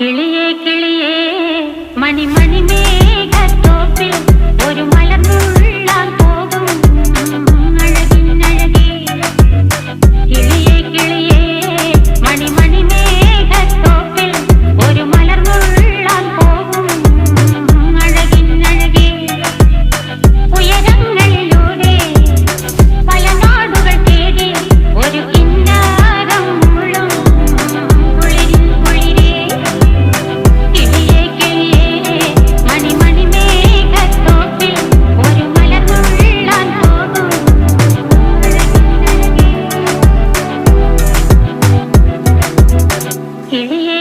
കിളിയേ കിളിയേ മണിമണി മേഘത്തോപ്പിൽ ഒരു മലർന്നുള്ളാൻ പോകും അഴകിനഴകേ. കിളിയേ കിളിയേ മണിമണി മേഘത്തോപ്പിൽ ഒരു മലർന്നുള്ളാൻ പോകും അഴകിനഴകേ. ഉയരങ്ങളിലൂടെ പല നാടുകൾ തേടി ഒരു കിന്നാരം മുഴും കുളിരിൻ കുളിരേ. കിളിയേ കിളിയേ മണിമണി മേഘത്തോപ്പിൽ ഒരു മലർന്നുള്ളാൻ പോകും അഴകിനഴകേ. കിളിയേ